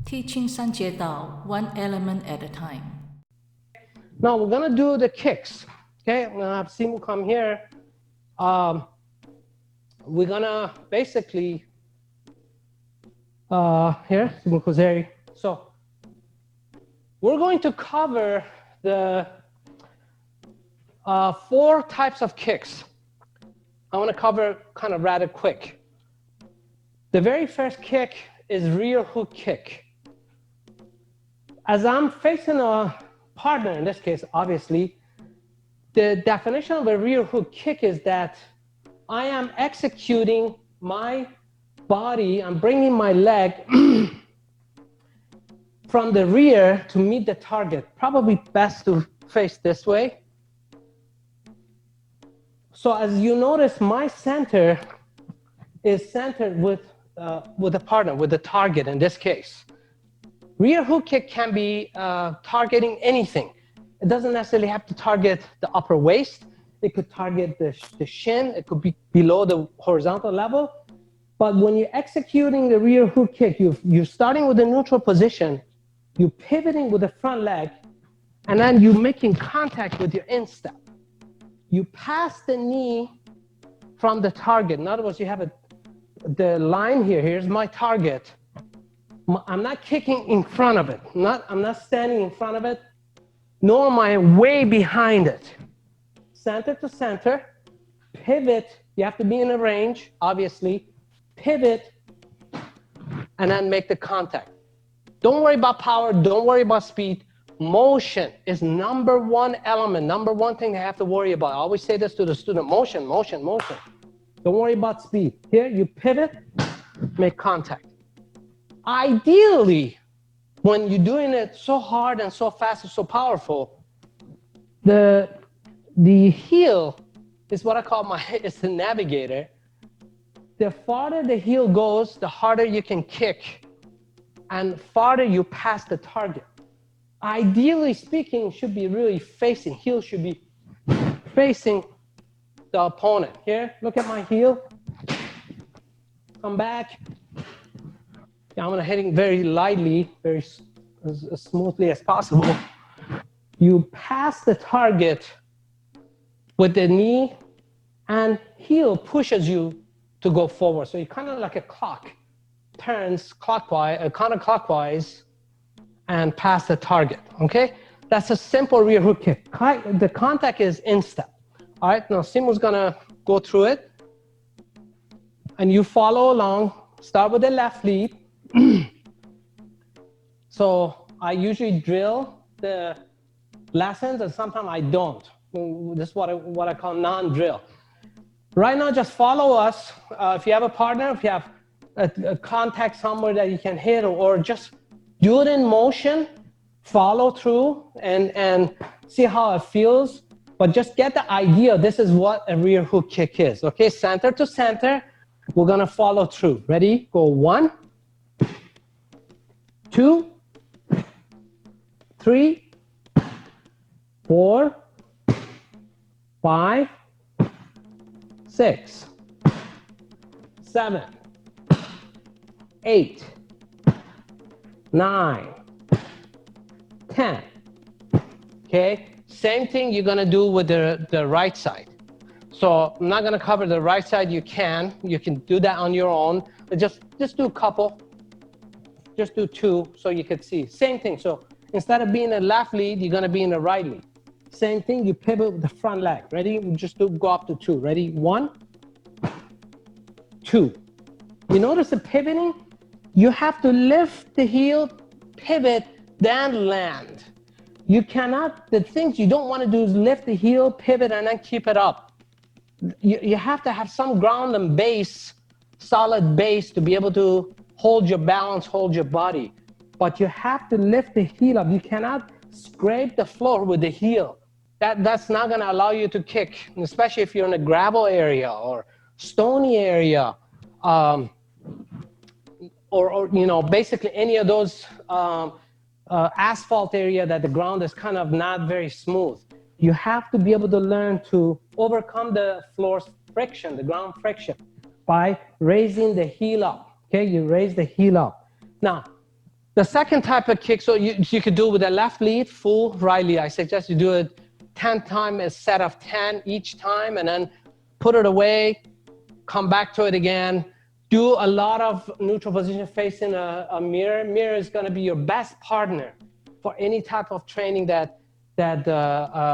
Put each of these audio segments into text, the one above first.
Teaching Jieh Dao, one element at a time. Now we're gonna do the kicks. Okay, I'm gonna have Sifu come here. We're gonna basically here, Sifu Khozairy. So we're going to cover the 4 types of kicks. I want to cover kind of rather quick. The very first kick is rear hook kick. As I'm facing a partner, in this case, obviously, the definition of a rear hook kick is that I am executing my body, I'm bringing my leg from the rear to meet the target. Probably best to face this way. So as you notice, my center is centered with the partner, with the target in this case. Rear hook kick can be targeting anything. It doesn't necessarily have to target the upper waist. It could target the shin. It could be below the horizontal level. But when you're executing the rear hook kick, you're starting with a neutral position. You're pivoting with the front leg. And then you're making contact with your instep. You pass the knee from the target. In other words, you have the line here. Here's my target. I'm not kicking in front of it. I'm not standing in front of it, nor am I way behind it. Center to center, pivot. You have to be in a range, obviously. Pivot, and then make the contact. Don't worry about power. Don't worry about speed. Motion is number 1 element, number 1 thing they have to worry about. I always say this to the student, motion, motion, motion. Don't worry about speed. Here, you pivot, make contact. Ideally, when you're doing it so hard and so fast and so powerful, the heel is what I call it's the navigator. The farther the heel goes, the harder you can kick, and farther you pass the target. Ideally speaking, should be really facing, heel should be facing the opponent. Here, look at my heel. Come back. Yeah, I'm gonna hitting very lightly, very as smoothly as possible. You pass the target with the knee, and heel pushes you to go forward. So you're kind of like a clock, turns clockwise, counterclockwise, and pass the target, okay? That's a simple rear hook kick. The contact is instep. All right, now Sifu's gonna go through it, and you follow along. Start with the left lead. So I usually drill the lessons, and sometimes I don't. This is what I call non-drill. Right now, just follow us. If you have a partner, if you have a contact somewhere that you can hit, or just do it in motion, follow through, and see how it feels. But just get the idea, this is what a rear hook kick is. Okay, center to center, we're gonna follow through. Ready? Go 1, 2, 3, 4, 5, 6, 7, 8, 9, 10. Okay, same thing you're gonna do with the right side. So I'm not gonna cover the right side. You can do that on your own. But just do a couple. Just do 2 so you can see. Same thing. So instead of being a left lead, you're gonna be in the right lead. Same thing. You pivot with the front leg. Ready? Just go up to 2. Ready? 1, 2. You notice the pivoting? You have to lift the heel, pivot, then land. You cannot, the things you don't want to do is lift the heel, pivot, and then keep it up. You have to have some ground and base, solid base, to be able to hold your balance, hold your body. But you have to lift the heel up. You cannot scrape the floor with the heel. That's not going to allow you to kick, especially if you're in a gravel area or stony area, or you know, basically any of those asphalt area that the ground is kind of not very smooth. You have to be able to learn to overcome the floor's friction, the ground friction, by raising the heel up. Okay, you raise the heel up. Now, The second type of kick, so you could do it with a left lead, full right lead. I suggest you do it 10 times, a set of 10 each time, and then put it away, come back to it again. Do a lot of neutral position facing a mirror. Mirror is going to be your best partner for any type of training that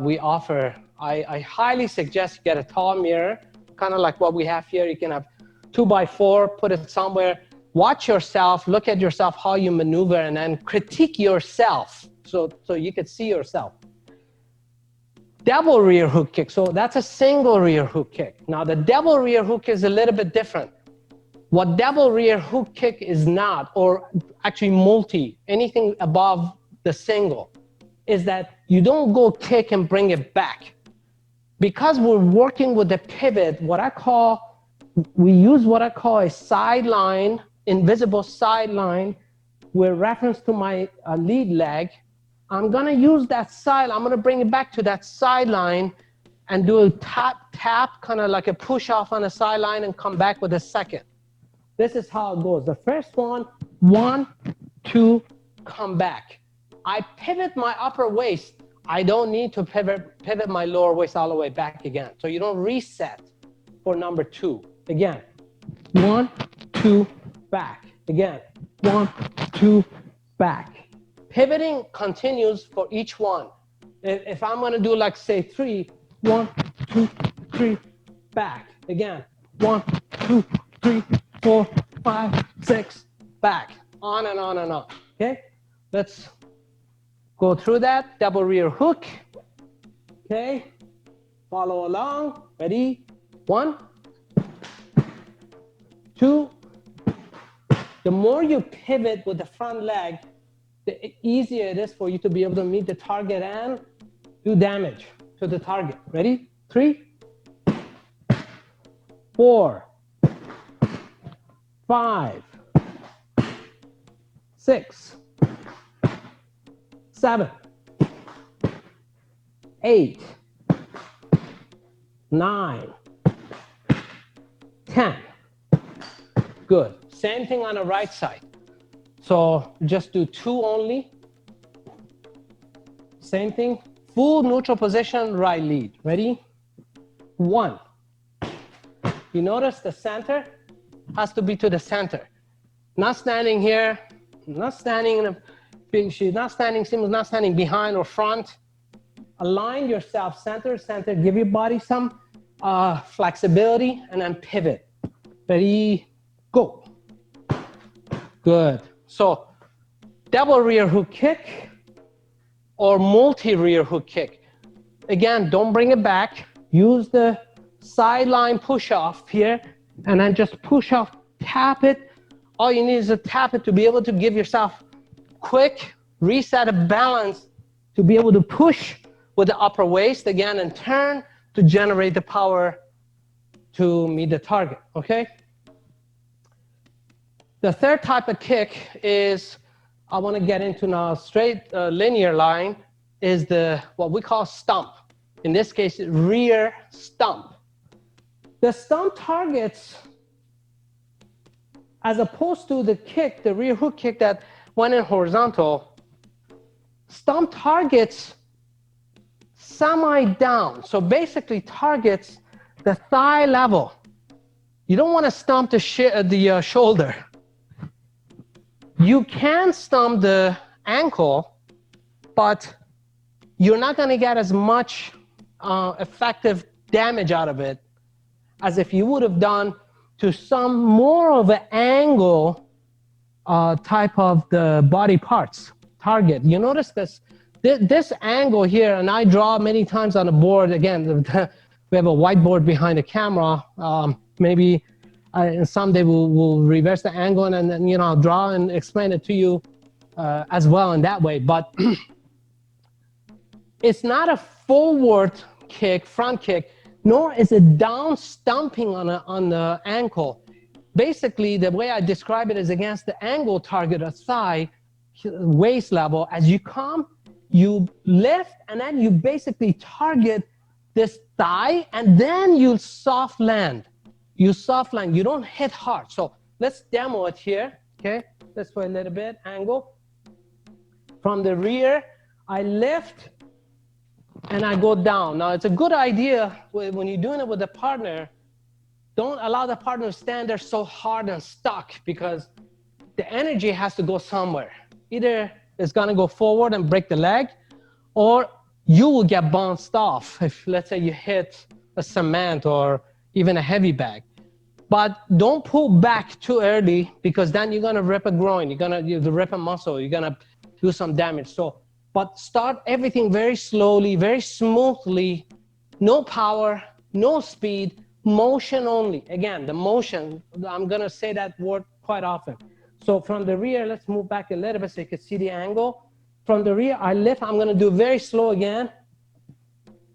we offer. I highly suggest you get a tall mirror, kind of like what we have here. You can have 2x4, put it somewhere. Watch yourself, look at yourself, how you maneuver, and then critique yourself so you could see yourself. Double rear hook kick, so that's a single rear hook kick. Now the double rear hook is a little bit different. What double rear hook kick is not, or actually multi, anything above the single, is that you don't go kick and bring it back. Because we're working with the pivot, we use what I call a sideline, invisible sideline, with reference to my lead leg. I'm gonna use that side, I'm gonna bring it back to that sideline and do a tap, kind of like a push off on the sideline and come back with a second. This is how it goes. The first one, 1, 2, come back. I pivot my upper waist. I don't need to pivot my lower waist all the way back again. So you don't reset for number 2. Again, 1, 2, back. Again, 1, 2, back. Pivoting continues for each one. If I'm gonna do like say 3, 1, 2, 3, back. Again, 1, 2, 3, 4, 5, 6, back. On and on and on, okay? Let's go through that. Double rear hook, okay? Follow along, ready? 1, 2. The more you pivot with the front leg, the easier it is for you to be able to meet the target and do damage to the target. Ready? 3, 4, 5, 6, 7, 8, 9, 10. Good. Same thing on the right side. So just do 2 only. Same thing. Full neutral position, right lead. Ready? 1. You notice the center has to be to the center. Not standing here, not standing in a big sheet, not standing seamless, not standing behind or front. Align yourself center, give your body some flexibility, and then pivot. Ready, go. Good. So double rear hook kick or multi rear hook kick. Again, don't bring it back. Use the sideline push off here and then just push off, tap it. All you need is a tap it to be able to give yourself quick reset of balance to be able to push with the upper waist again and turn to generate the power to meet the target, okay? The third type of kick is, I want to get into now, straight linear line, is what we call stomp. In this case, rear stomp. The stomp targets, as opposed to the kick, the rear hook kick that went in horizontal, stomp targets semi-down. So basically targets the thigh level. You don't want to stomp the shoulder. You can stomp the ankle, but you're not going to get as much effective damage out of it as if you would have done to some more of an angle type of the body parts target. You notice this angle here, and I draw many times on the board. Again, we have a whiteboard behind the camera. Maybe someday we'll reverse the angle and then I'll draw and explain it to you as well in that way. But it's not a forward kick, front kick, nor is it down stomping on the ankle. Basically, the way I describe it is against the angle target of thigh, waist level. As you come, you lift, and then you basically target this thigh, and then you soft land. You soft land, you don't hit hard. So let's demo it here, okay? This way a little bit, angle. From the rear, I lift and I go down. Now, it's a good idea when you're doing it with a partner, don't allow the partner to stand there so hard and stuck, because the energy has to go somewhere. Either it's gonna go forward and break the leg, or you will get bounced off if, let's say, you hit a cement or even a heavy bag. But don't pull back too early, because then you're gonna rip a groin, you're gonna rip a muscle, you're gonna do some damage. So, but start everything very slowly, very smoothly, no power, no speed, motion only. Again, the motion, I'm gonna say that word quite often. So from the rear, let's move back a little bit so you can see the angle. From the rear, I lift, I'm gonna do very slow again.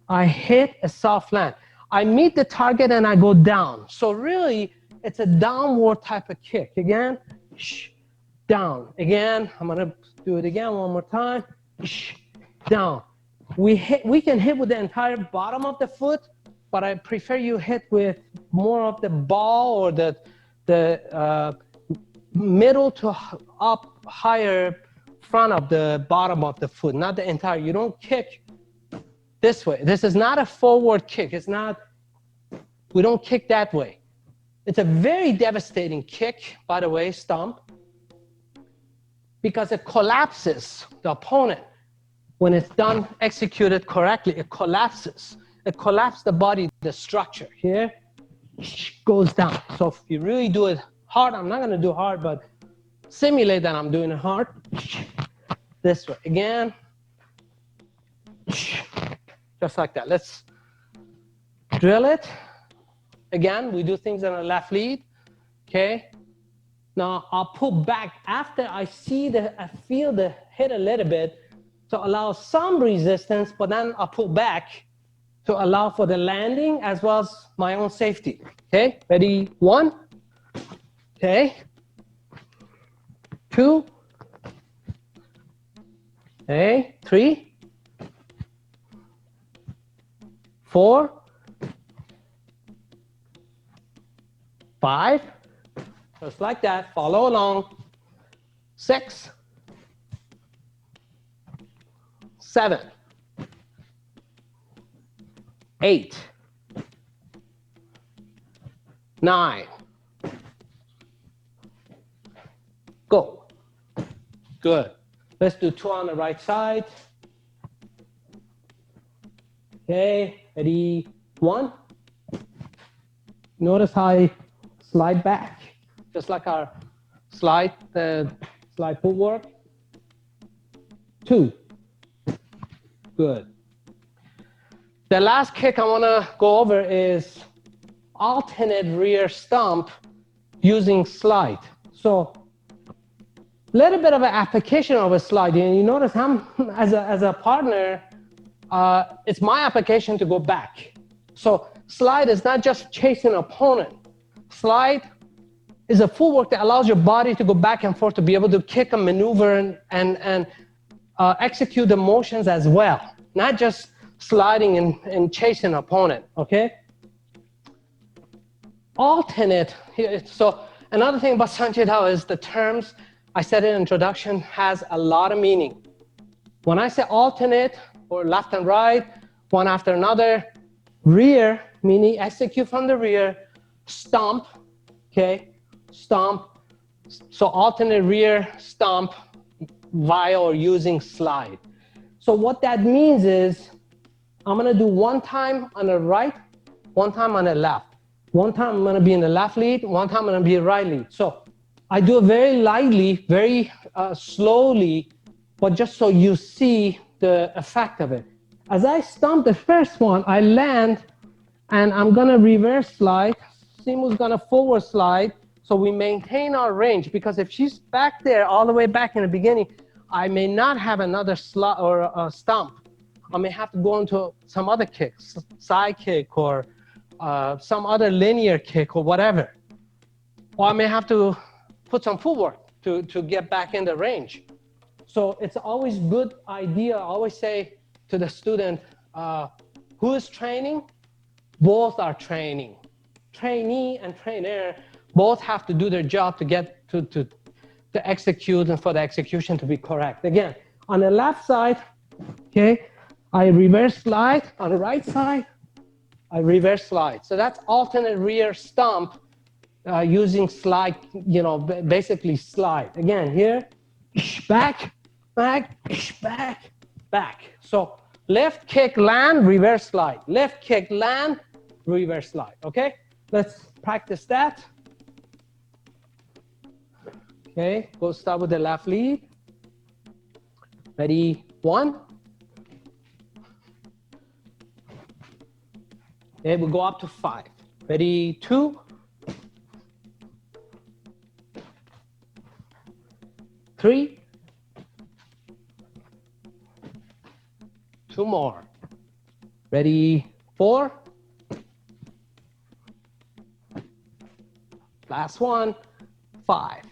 I hit a soft land. I meet the target and I go down. So really, it's a downward type of kick. Again, down. Again, I'm gonna do it again one more time. Down. We can hit with the entire bottom of the foot, but I prefer you hit with more of the ball or the middle to up higher front of the bottom of the foot, not the entire. You don't kick this way. This is not a forward kick. It's not, we don't kick that way. It's a very devastating kick, by the way, stomp, because it collapses the opponent. When it's done, executed correctly, it collapses. It collapses the body, the structure here, goes down. So if you really do it hard, I'm not gonna do hard, but simulate that I'm doing it hard. This way, again. Just like that. Let's drill it. Again, we do things on the left lead, okay? Now I'll pull back after I feel the hit a little bit to allow some resistance, but then I'll pull back to allow for the landing as well as my own safety. Okay, ready? 1, okay, 2, okay, 3, 4, 5, just like that, follow along, 6, 7, 8, 9, go. Good. Let's do 2 on the right side. Okay, ready? 1. Notice how I slide back, just like our slide footwork. 2. Good. The last kick I want to go over is alternate rear stomp using slide. So a little bit of an application of a slide. And you notice as a partner, it's my application to go back. So slide is not just chasing an opponent. Slide is a footwork that allows your body to go back and forth to be able to kick and maneuver and execute the motions as well, not just sliding and chasing an opponent, okay? Alternate, so another thing about Jieh Dao is the terms, I said in introduction, has a lot of meaning. When I say alternate, or left and right, one after another, rear, meaning execute from the rear, stomp, okay, stomp, so alternate rear stomp via or using slide. So what that means is, I'm gonna do 1 time on the right, 1 time on the left. 1 time I'm gonna be in the left lead, 1 time I'm gonna be right lead. So I do it very lightly, very slowly, but just so you see the effect of it. As I stomp the first one, I land and I'm gonna reverse slide. Simu's gonna forward slide. So we maintain our range, because if she's back there all the way back in the beginning, I may not have another slide or a stomp. I may have to go into some other kick, side kick, or some other linear kick or whatever. Or I may have to put some footwork to get back in the range. So it's always good idea. I always say to the student, who is training? Both are training. Trainee and trainer both have to do their job to get to execute and for the execution to be correct. Again, On the left side, okay, I reverse slide. On the right side, I reverse slide. So that's alternate rear stomp using slide, basically slide. Again, here, back, back, back, back. So left kick, land, reverse slide. Left kick, land, reverse slide. Okay, let's practice that. Okay, go start with the left lead. Ready, 1. Okay, we'll go up to 5. Ready, 2. 3. 2 more. Ready, 4. Last one, 5.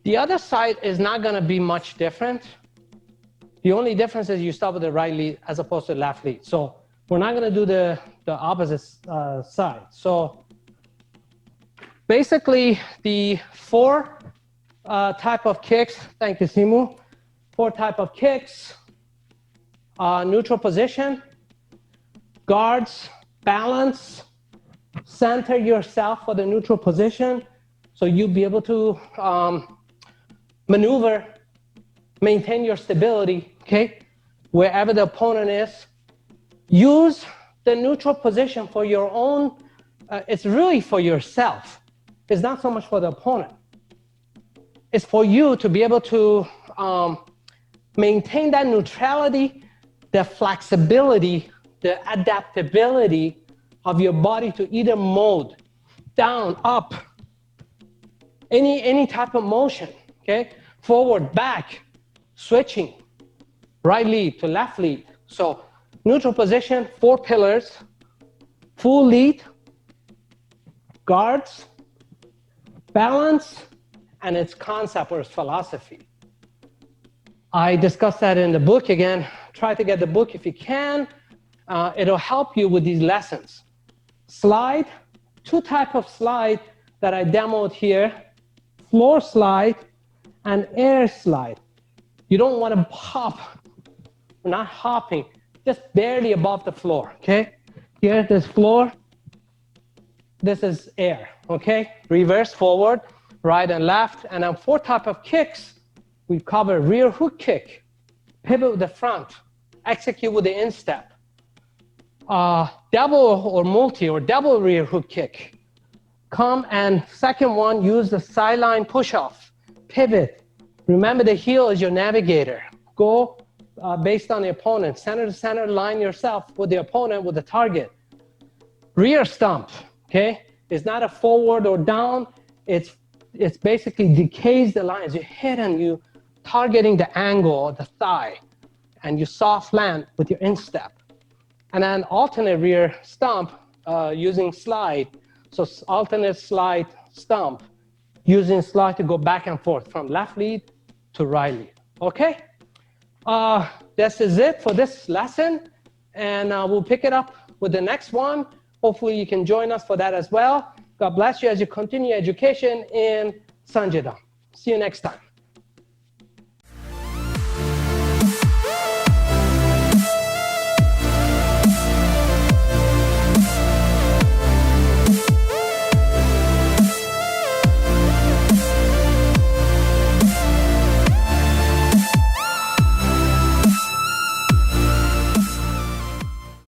The other side is not going to be much different. The only difference is you start with the right lead as opposed to the left lead. So we're not going to do the opposite side. So basically, the 4 type of kicks, thank you, Simu. 4 type of kicks, neutral position, guards, balance, center yourself for the neutral position. So you'll be able to maneuver, maintain your stability, okay, wherever the opponent is. Use the neutral position for your own, it's really for yourself. It's not so much for the opponent. It's for you to be able to maintain that neutrality, the flexibility, the adaptability of your body to either mode, down, up, any type of motion, okay? Forward, back, switching, right lead to left lead. So neutral position, 4 pillars, full lead, guards, balance, and its concept or its philosophy. I discussed that in the book again. Try to get the book if you can. It'll help you with these lessons. Slide, 2 types of slide that I demoed here, floor slide and air slide. You don't want to hop, we're not hopping, just barely above the floor, okay? Here, this floor, this is air, okay? Reverse, forward, right and left, and then 4 types of kicks. We cover rear hook kick, pivot with the front, execute with the instep, double or multi or double rear hook kick. Come and second one, use the sideline push-off, pivot. Remember the heel is your navigator. Go based on the opponent, center to center, line yourself with the opponent with the target. Rear stomp, okay? It's not a forward or down, it's basically decays the lines. You hit and you targeting the angle of the thigh, and you soft land with your instep. And then alternate rear stomp using slide. So alternate slide stomp, using slide to go back and forth from left lead to right lead. Okay? This is it for this lesson, and we'll pick it up with the next one. Hopefully you can join us for that as well. God bless you as you continue education in Jieh Dao. See you next time.